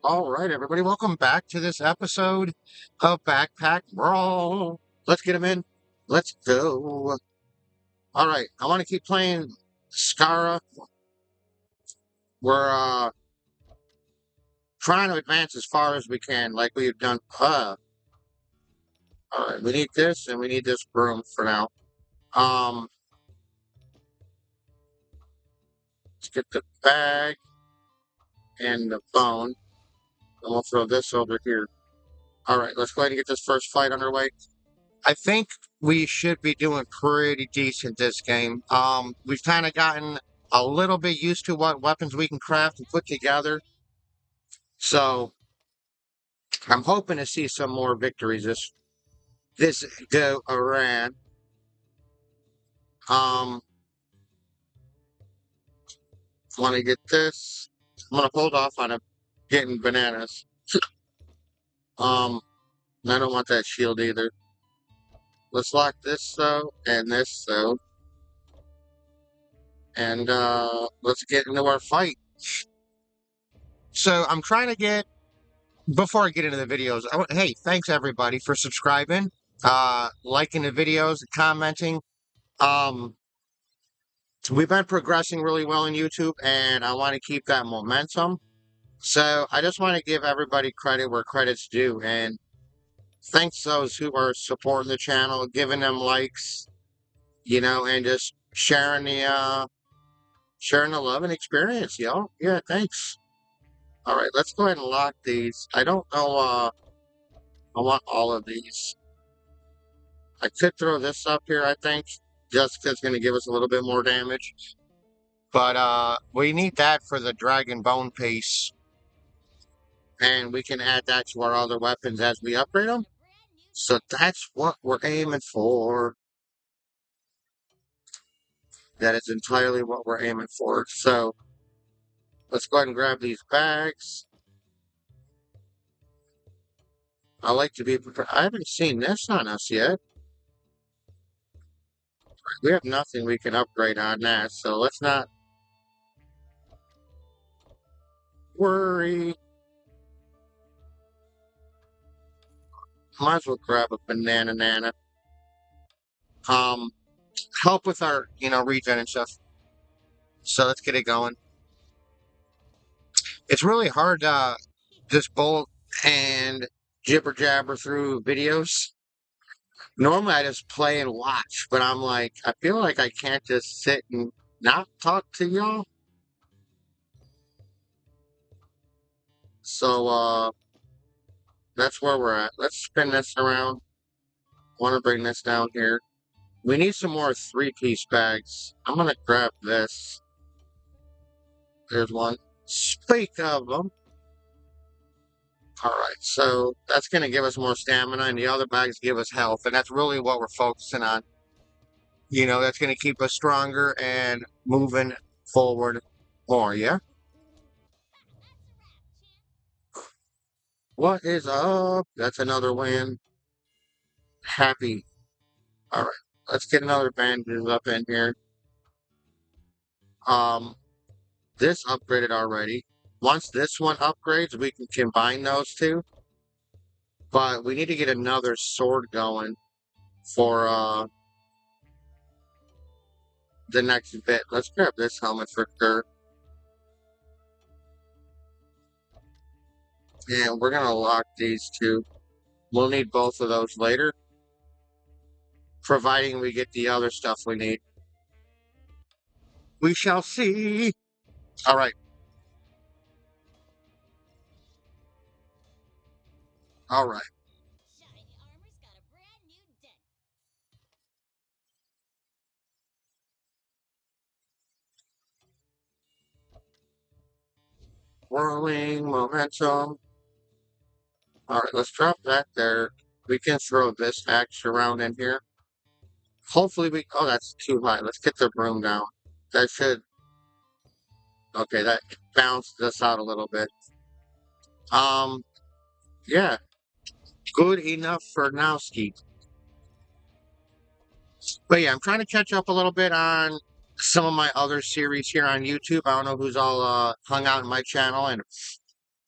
All right, everybody, welcome back to this episode of Backpack Brawl. Let's get them in. Let's go. All right, I want to keep playing Skara. We're trying to advance as far as we can, like we've done. All right, we need this and we need this broom for now. Um, let's get the bag and the bone, and we'll throw this over here. All right, let's go ahead and get this first fight underway. I think we should be doing pretty decent this game. We've kind of gotten a little bit used to what weapons we can craft and put together. So I'm hoping to see some more victories this go around. Um, Want to get this. I'm gonna hold off on getting bananas. I don't want that shield either. Let's lock this though and this though, and let's get into our fight. So I'm trying to get before I get into the videos, hey, thanks everybody for subscribing, liking the videos, commenting. Um, we've been progressing really well on YouTube, and I want to keep that momentum. So I just want to give everybody credit where credit's due, and thanks those who are supporting the channel, giving them likes, and just sharing the love and experience, y'all. Yeah, thanks. All right, let's go ahead and lock these. I don't know. I want all of these. I could throw this up here, I think, just because it's going to give us a little bit more damage. But we need that for the dragon bone piece. And we can add that to our other weapons as we upgrade them. So that's what we're aiming for. That is entirely what we're aiming for. So let's go ahead and grab these bags. I like to be prepared. I haven't seen this on us yet. We have nothing we can upgrade on that, so let's not worry. Might as well grab a banana. Um, Help with our, regen and stuff. So let's get it going. It's really hard to just bolt and jibber jabber through videos. Normally I just play and watch, but I'm like, I feel like I can't just sit and not talk to y'all. So that's where we're at. Let's spin this around. Want to bring this down here. We need some more 3-piece bags. I'm gonna grab this. There's one. Speak of them. All right, so that's going to give us more stamina, and the other bags give us health, and that's really what we're focusing on. That's going to keep us stronger and moving forward more, yeah? What is up? That's another win. Happy. All right, let's get another bandages up in here. Um, this upgraded already. Once this one upgrades, we can combine those two. But we need to get another sword going for the next bit. Let's grab this helmet for sure. And we're gonna lock these two. We'll need both of those later, providing we get the other stuff we need. We shall see. All right. All right. Whirling momentum. All right, let's drop that there. We can throw this axe around in here. Hopefully oh, that's too high. Let's get the broom down. That should, okay, that bounced us out a little bit. Um, yeah, good enough for now, Ski. But yeah, I'm trying to catch up a little bit on some of my other series here on YouTube. I don't know who's all hung out in my channel, and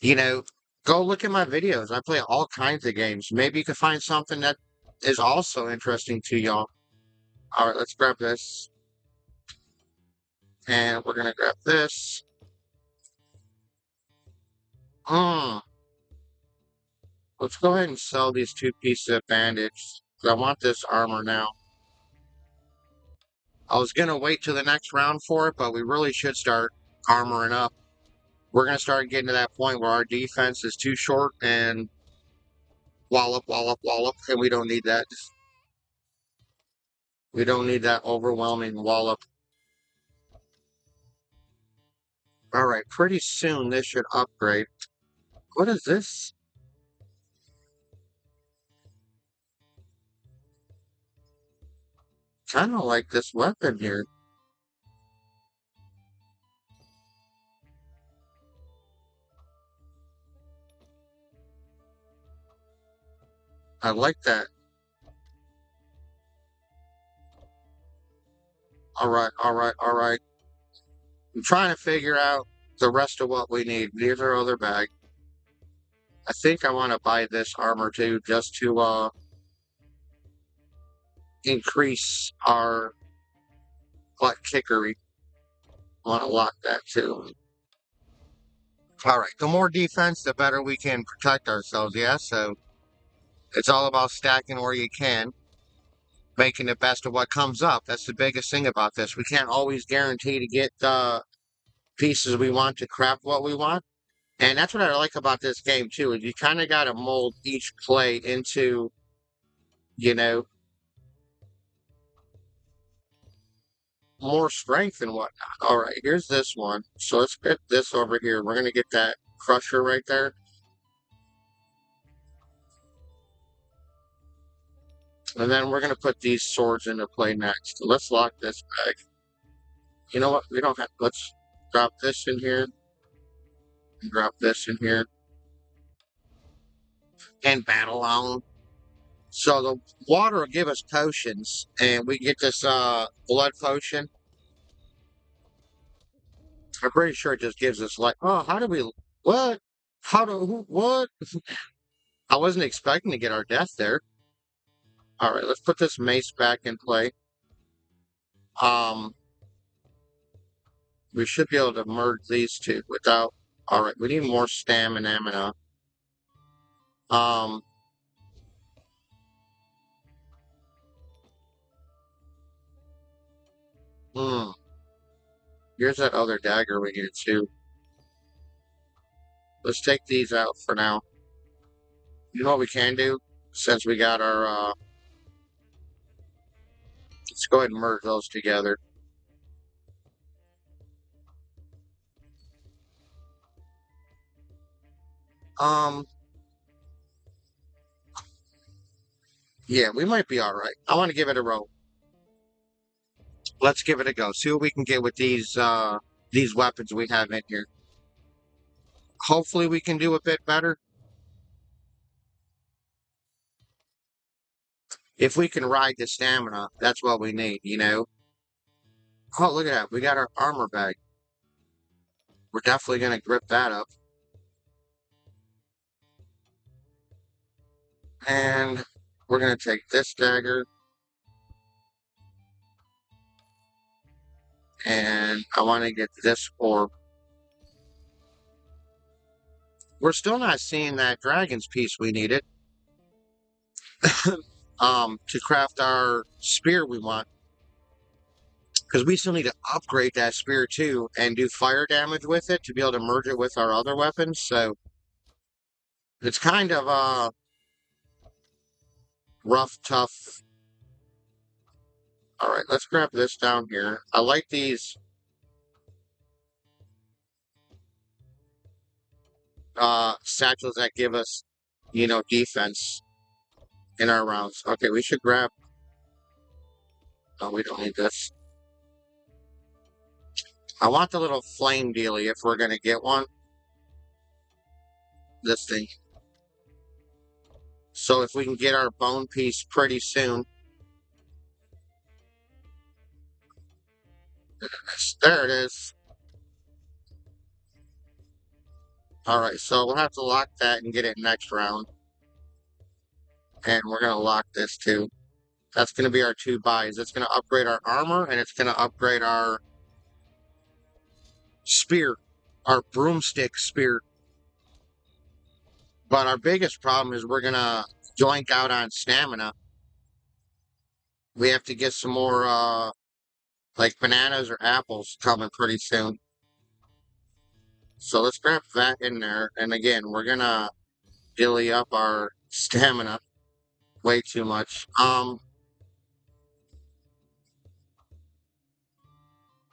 you know, Go look at my videos. I play all kinds of games. Maybe you can find something that is also interesting to y'all. All right, let's grab this. And we're going to grab this. Hmm. Let's go ahead and sell these 2 pieces of bandage. 'Cause I want this armor now. I was going to wait till the next round for it, but we really should start armoring up. We're going to start getting to that point where our defense is too short and wallop, wallop, wallop, and we don't need that. We don't need that overwhelming wallop. All right, pretty soon this should upgrade. What is this? Kind of like this weapon here. I like that. All right, all right, all right. I'm trying to figure out the rest of what we need. Here's our other bag. I think I want to buy this armor too, just to increase our butt kickery. I want to lock that too. All right, the more defense, the better we can protect ourselves. Yeah, so it's all about stacking where you can, making the best of what comes up. That's the biggest thing about this. We can't always guarantee to get the pieces we want to craft what we want. And that's what I like about this game too, is you kind of got to mold each play into, you know, more strength and whatnot. All right, here's this one. So let's get this over here. We're going to get that crusher right there. And then we're going to put these swords into play next. So let's lock this bag. You know what? We don't have, let's drop this in here. And drop this in here. And battle on. So the water will give us potions. And we get this blood potion. I'm pretty sure it just gives us like, oh, how do we, what? How do, what? I wasn't expecting to get our death there. All right, let's put this mace back in play. Um, we should be able to merge these two without. All right, we need more stamina. Um, hmm. Here's that other dagger we need too. Let's take these out for now. You know what we can do? Since we got our, let's go ahead and merge those together. Um, yeah, we might be all right. I want to give it a roll. Let's give it a go. See what we can get with these weapons we have in here. Hopefully we can do a bit better. If we can ride the stamina, that's what we need, you know? Oh, look at that. We got our armor bag. We're definitely going to grip that up. And we're going to take this dagger. And I want to get this orb. We're still not seeing that dragon's piece we needed. To craft our spear we want. Because we still need to upgrade that spear too and do fire damage with it to be able to merge it with our other weapons. So it's kind of rough, tough. All right, let's grab this down here. I like these satchels that give us, you know, defense in our rounds. Okay, we should grab. No, we don't need this. I want the little flame dealie if we're gonna get one. This thing. So if we can get our bone piece pretty soon. There it is. Alright, so we'll have to lock that and get it next round. And we're going to lock this too. That's going to be our 2 buys. It's going to upgrade our armor, and it's going to upgrade our spear, our broomstick spear. But our biggest problem is we're going to joink out on stamina. We have to get some more, like bananas or apples coming pretty soon. So let's grab that in there. And again, we're going to dilly up our stamina way too much.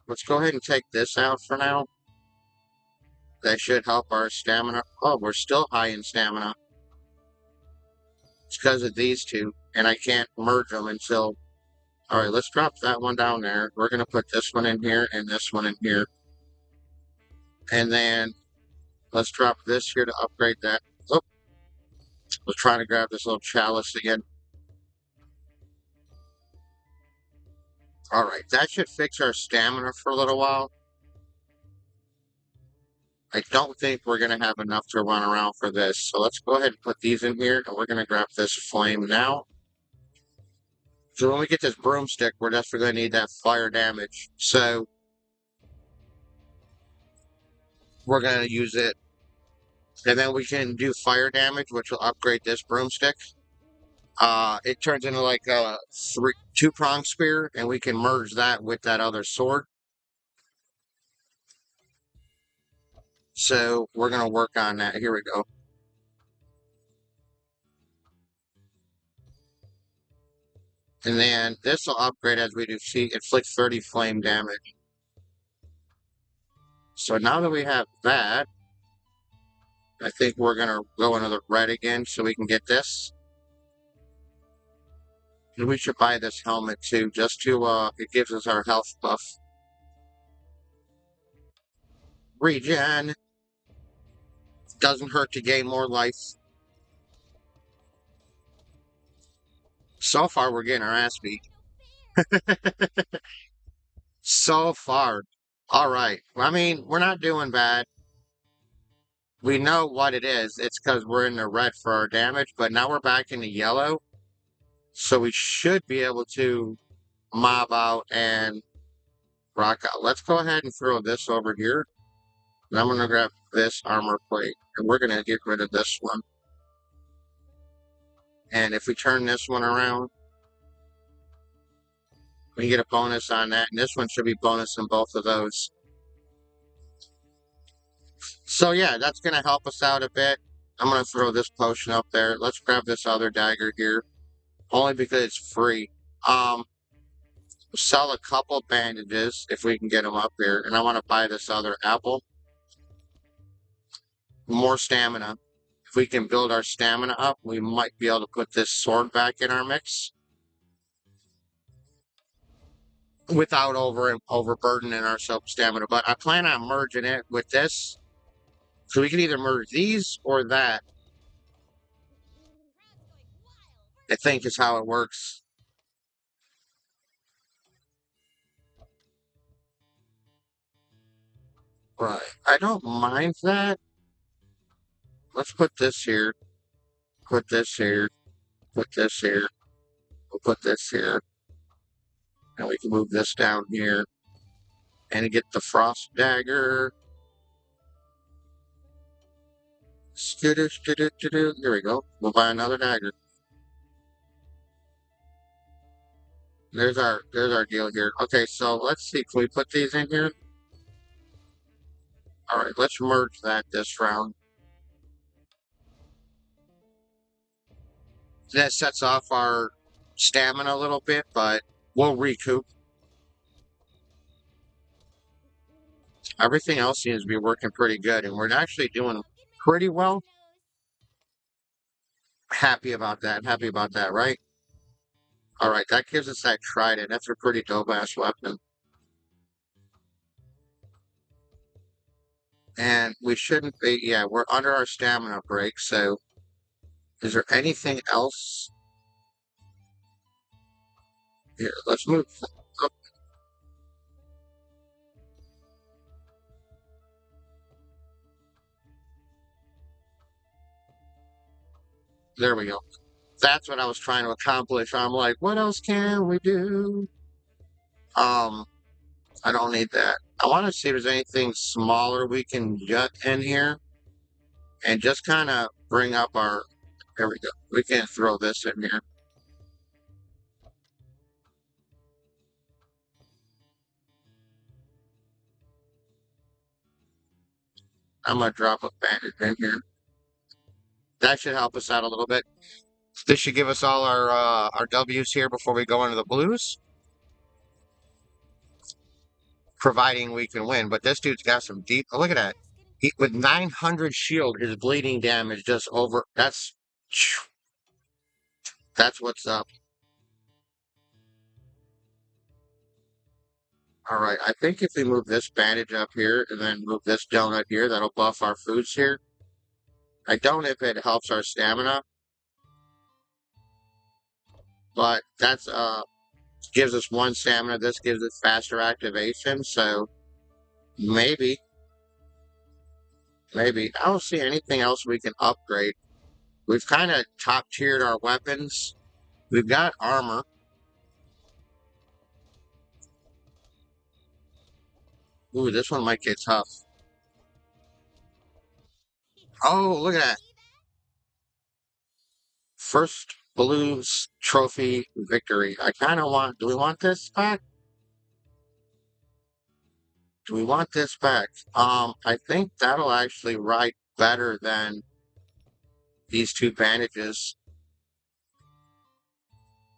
Let's go ahead and take this out for now. That should help our stamina. Oh, we're still high in stamina. It's because of these two, and I can't merge them until... Alright, let's drop that one down there. We're going to put this one in here and this one in here. And then let's drop this here to upgrade that. Oh, let's try to grab this little chalice again. Alright, that should fix our stamina for a little while. I don't think we're going to have enough to run around for this. So let's go ahead and put these in here, and we're going to grab this flame now. So when we get this broomstick, we're definitely going to need that fire damage. So we're going to use it. And then we can do fire damage, which will upgrade this broomstick. It turns into like a 2-prong spear, and we can merge that with that other sword. So we're going to work on that. Here we go. And then this will upgrade as we do see inflict 30 flame damage. So now that we have that, I think we're going to go into the red again so we can get this. And we should buy this helmet too, just to, it gives us our health buff. Regen. Doesn't hurt to gain more life. So far, we're getting our ass beat. So far. All right. I mean, we're not doing bad. We know what it is. It's because we're in the red for our damage, but now we're back in the yellow. So we should be able to mob out and rock out. Let's go ahead and throw this over here. And I'm going to grab this armor plate, and we're going to get rid of this one. And if we turn this one around, we get a bonus on that. And this one should be bonus in both of those. So yeah, that's going to help us out a bit. I'm going to throw this potion up there. Let's grab this other dagger here. Only because it's free. Sell a couple bandages if we can get them up here. And I want to buy this other apple. More stamina. If we can build our stamina up, we might be able to put this sword back in our mix. Without overburdening ourselves stamina. But I plan on merging it with this. So we can either merge these or that. I think is how it works. Right. I don't mind that. Let's put this here. Put this here. Put this here. We'll put this here. And we can move this down here. And get the frost dagger. Here we go. We'll buy another dagger. There's our deal here. Okay, so let's see. Can we put these in here? Alright, let's merge that this round. That sets off our stamina a little bit, but we'll recoup. Everything else seems to be working pretty good, and we're actually doing pretty well. Happy about that, right? Alright, that gives us that trident. That's a pretty dope-ass weapon. And we shouldn't be, yeah, we're under our stamina break, so is there anything else? Here, let's move up. There we go. That's what I was trying to accomplish. I'm like, what else can we do? Um, I don't need that. I want to see if there's anything smaller we can get in here and just kind of bring up our. There we go. We can throw this in here. I'm gonna drop a bandage in here. That should help us out a little bit. This should give us all our W's here before we go into the blues, providing we can win. But this dude's got some deep. Oh, look at that. With 900 shield, his bleeding damage just over. That's what's up. All right, I think if we move this bandage up here and then move this donut here, that'll buff our foods here. I don't know if it helps our stamina, but that's gives us one stamina. This gives us faster activation, so maybe, maybe. I don't see anything else we can upgrade. We've kind of top tiered our weapons. We've got armor. Ooh, this one might get tough. Oh, look at that. First Blues trophy victory. I kind of want, do we want this back? Do we want this back? I think that'll actually ride better than these two bandages.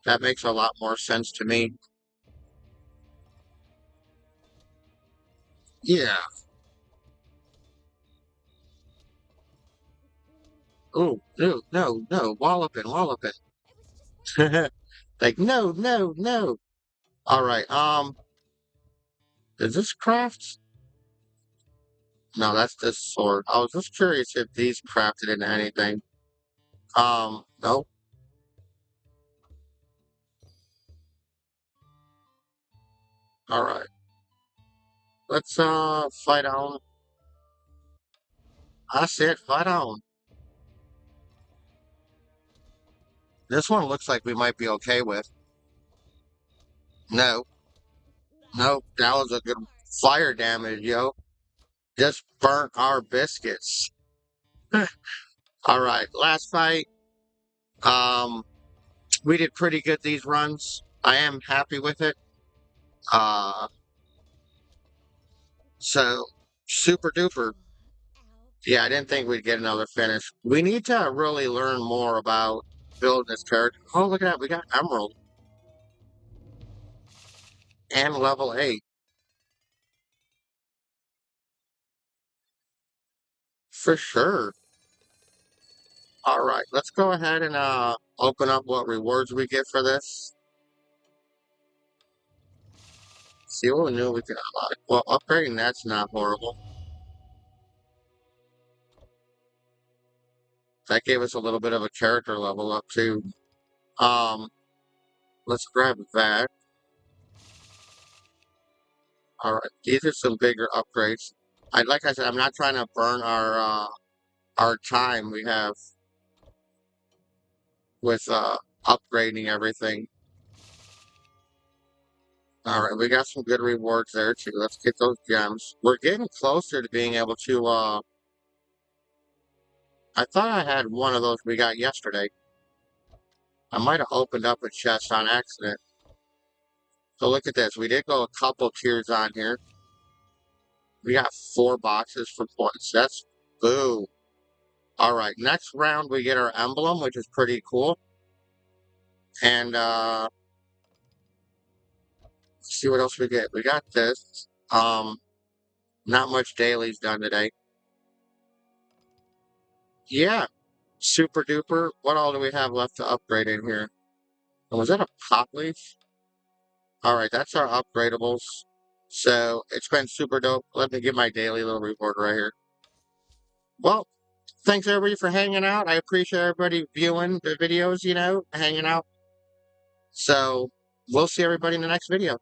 That makes a lot more sense to me. Yeah. Oh, no, no, no. Walloping, walloping. Like, no, no, no. All right. Is this craft? No, that's this sword. I was just curious if these crafted into anything. No. All right. Let's fight on. I said fight on. This one looks like we might be okay with. No, no, that was a good fire damage, yo. Just burnt our biscuits. All right, last fight. Um, we did pretty good these runs. I am happy with it. Uh, so super duper. Yeah, I didn't think we'd get another finish. We need to really learn more about building this character. Oh, look at that. We got Emerald and level 8. For sure. All right, let's go ahead and open up what rewards we get for this. See what we knew we could unlock. Well, upgrading that's not horrible. That gave us a little bit of a character level up too. Um, let's grab that. All right, these are some bigger upgrades. Like I said, I'm not trying to burn our time we have with upgrading everything. All right, we got some good rewards there too. Let's get those gems. We're getting closer to being able to. I thought I had one of those we got yesterday. I might have opened up a chest on accident. So look at this. We did go a couple tiers on here. We got 4 boxes for points. That's boo. All right, next round we get our emblem, which is pretty cool. And see what else we get. We got this. Not much dailies done today. Yeah, super duper. What all do we have left to upgrade in here? And was that a pop leaf? All right, that's our upgradables. So it's been super dope. Let me get my daily little reward right here. Well, thanks everybody for hanging out. I appreciate everybody viewing the videos, hanging out. So we'll see everybody in the next video.